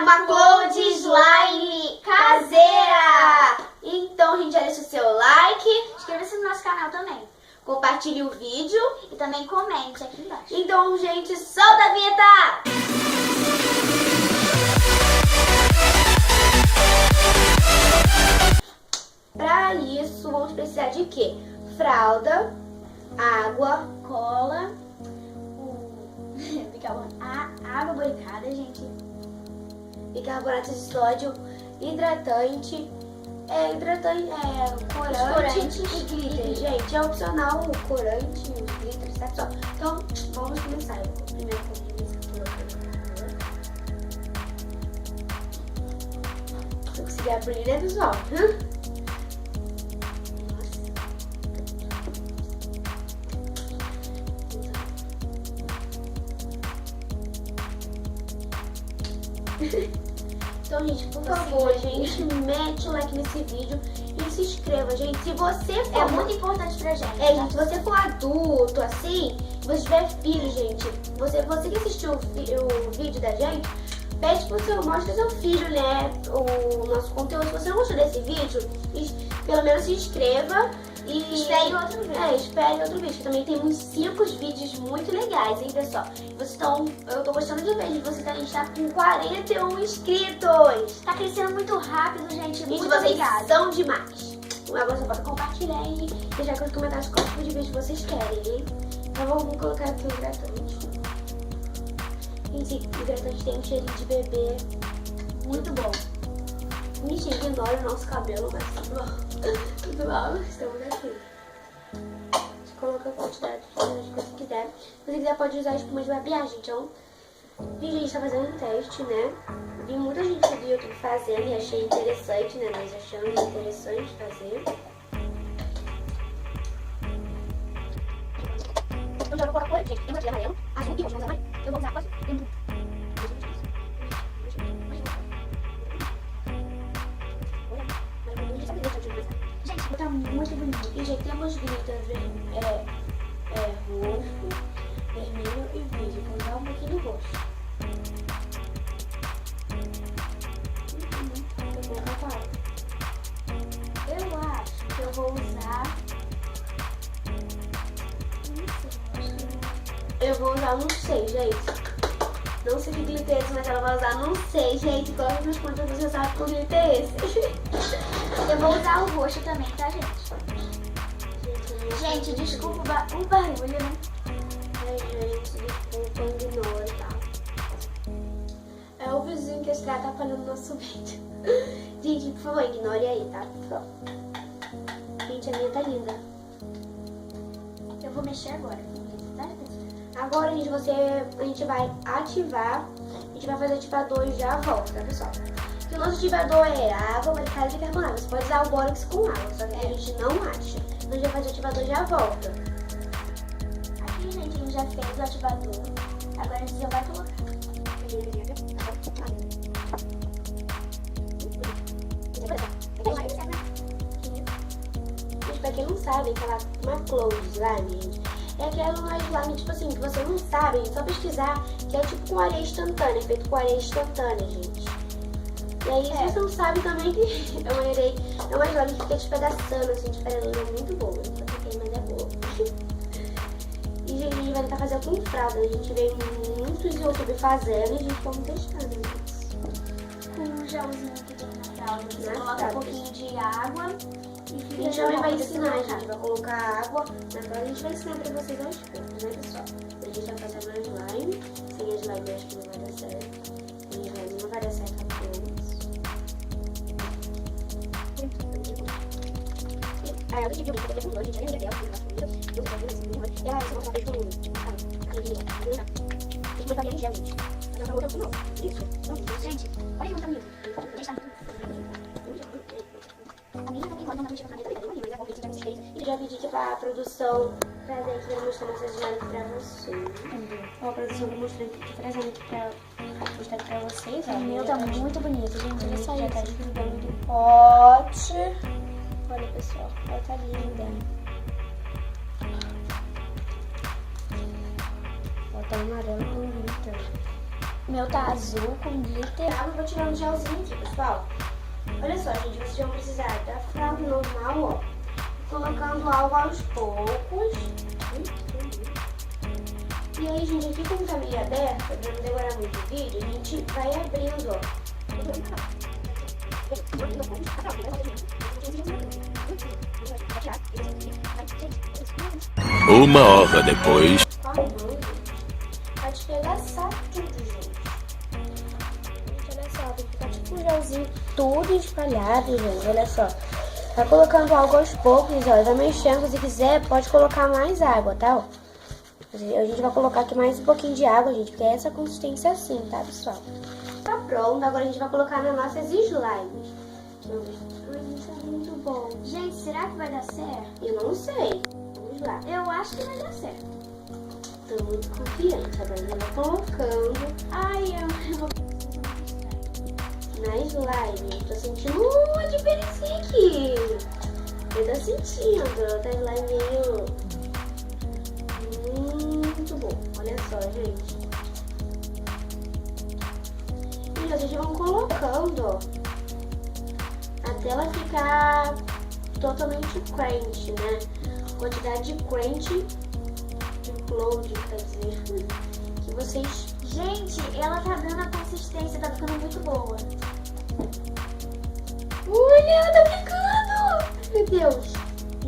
uma cloud slime caseira. Então, gente, já deixa o seu like, Inscreva-se no nosso canal também. compartilhe o vídeo. E também comente aqui embaixo. Então, gente, solta a vinheta! Para isso, vamos precisar de quê? Fralda, água, Cola, água boricada, gente. bicarbonato de sódio, hidratante, corante e glitter. Gente, é opcional o corante, os glitters, tá só. Então, vamos começar. Eu vou primeiro se eu conseguir abrir, né, pessoal? Então, gente, por favor, gente, mete o like nesse vídeo e se inscreva, gente. Se você for... É muito importante pra gente. gente, se você for adulto, assim, se você tiver filho, gente, você que assistiu o vídeo da gente, pede pro seu, mostra pro seu filho, né, o nosso conteúdo. Se você não gostou desse vídeo, pelo menos se inscreva e... Espere outro vídeo. Espere outro vídeo, que também tem uns 5 vídeos muito legais, hein, pessoal? Eu tô gostando de ver, vocês a gente tá com 41 inscritos. Tá crescendo muito rápido, gente. Gente, Muito vocês obrigada. são demais. Agora você pode compartilhar e deixar aqui nos comentários qual tipo de vídeo vocês querem, hein? Então vamos colocar aqui o hidratante. Gente, o hidratante tem um cheirinho de bebê muito bom. Mentira, ignora o nosso cabelo, mas tudo bom. Tudo bom, estamos aqui. Você coloca a quantidade que você quiser. Se você quiser, pode usar espuma de barbear, gente. Então, vi gente tá fazendo um teste, né? Vi muita gente do YouTube fazendo e achei interessante, né? Nós achamos interessante fazer. Eu já vou colocar cor, gente. Tem uma de amarelo, azul e roxo. Eu vou usar quase. Gente, tá muito bonito. E já temos glitter roxo, vermelho e verde. Vou usar um pouquinho do roxo. Eu acho que eu vou usar... Eu vou usar, não sei, gente. Não sei que glitter é esse, mas ela vai usar, não sei, gente. Coloque nos comentários, você sabe que glitter é esse. Eu vou usar o roxo também, tá, gente? Gente, desculpa o barulho, né? Gente, desculpa, ignora, tá? É o vizinho que está atrapalhando o nosso vídeo. Gente, por favor, ignore aí, tá? Gente, a minha tá linda. Eu vou mexer agora, tá, gente? Agora, gente, a gente vai ativar. A gente vai fazer ativador e já volta, tá, pessoal? Porque o nosso ativador é água, barricada e bicarbonato. Você pode usar o bórax com água, só que a gente não acha. Então, a gente vai fazer o ativador e já volta. Aqui, gente, a gente já fez o ativador. Agora a gente já vai colocar. Gente, pra quem não sabe, uma cloud slime, gente, é aquela slime, tipo assim, que você não sabe, é só pesquisar, que é tipo com areia instantânea, feito com areia instantânea, gente. E aí, se você não sabe também que é uma slime que fica despedaçando, assim, despedaçando, é muito boa, não sei porquê, mas é boa. E, gente, a gente vai tentar fazer com fralda, a gente vê muitos YouTube fazendo e a gente vamos testando, gente. Com um gelzinho que tem na fralda, você Na coloca fralda. um pouquinho de água e fica... A gente também vai ensinar, a gente vai colocar água na fralda, a gente vai ensinar pra vocês aos poucos, né, pessoal? A gente vai fazer uma slime, sem a slime eu acho que não vai dar certo. A slime não vai dar certo apenas. A ela que viu que eu tenho a gente ainda tem eu vou fazer assim, ela se mostra bem todo mundo, tipo, sabe? Tem que botar em gel, gente. Ela falou que não. Isso. Gente, olha como tá bonito. Gente, tá muito... A minha também pode não mexer com a caneta dele, mas é bom que ele tiver vocês. E já pedi aqui pra produção trazer aqui pra mostrar essas slimes pra vocês. Ó, a produção tá mostrando aqui, trazendo aqui pra mostrar pra vocês, ó. O meu tá muito bonito, gente. Olha só Já tá isso. desgrudando do pote. Olha, pessoal, ela tá linda. Ó, tá amarelo com glitter. O meu tá azul com glitter. Tá, eu vou tirando o gelzinho aqui, pessoal. Olha só, gente, vocês vão precisar da fralda normal, ó. Colocando água aos poucos. E aí, gente, aqui como tá meio aberto, pra não demorar muito o vídeo, a gente vai abrindo, ó. Uma hora depois. Com a mão, pra despedaçar tudo, gente. Gente, olha só, tem que ficar tipo um gelzinho todo espalhado, gente, olha só. Tá colocando água aos poucos, ó, tá mexendo, se quiser pode colocar mais água, tá, ó. A gente vai colocar aqui mais um pouquinho de água, gente, porque é essa consistência assim, tá, pessoal? Tá pronto, agora a gente vai colocar nas nossas slimes. Isso é muito bom. Gente, será que vai dar certo? Eu não sei. Vamos lá. Eu acho que vai dar certo. Tô muito confiante, agora a gente vai colocando Ai, eu vou... na slime. Tô sentindo uma diferença aqui. Eu tô sentindo, tá slime meio... muito bom. Olha só, gente. E a gente vai colocando, ó, até ela ficar totalmente crunch, né? Quantidade de crunch, de cloud, quer dizer, que vocês... Gente, ela tá dando a consistência, tá ficando muito boa. Olha, tá ficando! Meu Deus!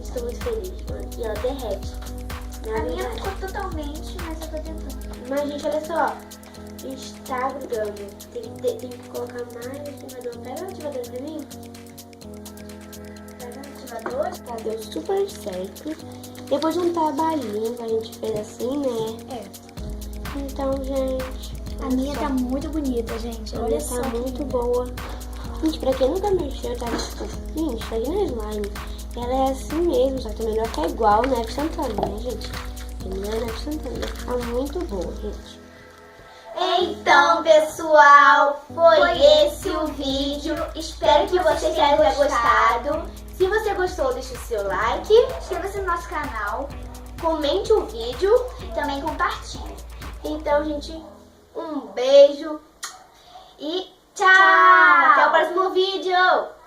Estou muito feliz, mano. E ela derrete. A minha não ficou totalmente, mas eu tô tentando. Mas, gente, olha só. A gente tá grudando. Tem que colocar mais ativador. Pega o ativador pra mim. Pega o ativador. Tá, deu super certo. Depois de um trabalhinho que a gente fez assim, né? É. Então, gente... A minha tá muito bonita, gente. A Olha minha só. tá muito boa. Gente, pra quem nunca mexeu, tá tipo... Gente, isso aqui não é slime. Ela é assim mesmo, só que também não é que é igual Neve Santana, né, gente? Não é Neve Santana. Tá muito boa, gente. Então, pessoal, foi esse o vídeo. Espero que vocês tenham gostado. Se você gostou, deixe o seu like, Inscreva-se no nosso canal comente o vídeo. e também compartilhe. Então, gente, um beijo E tchau! Até o próximo vídeo!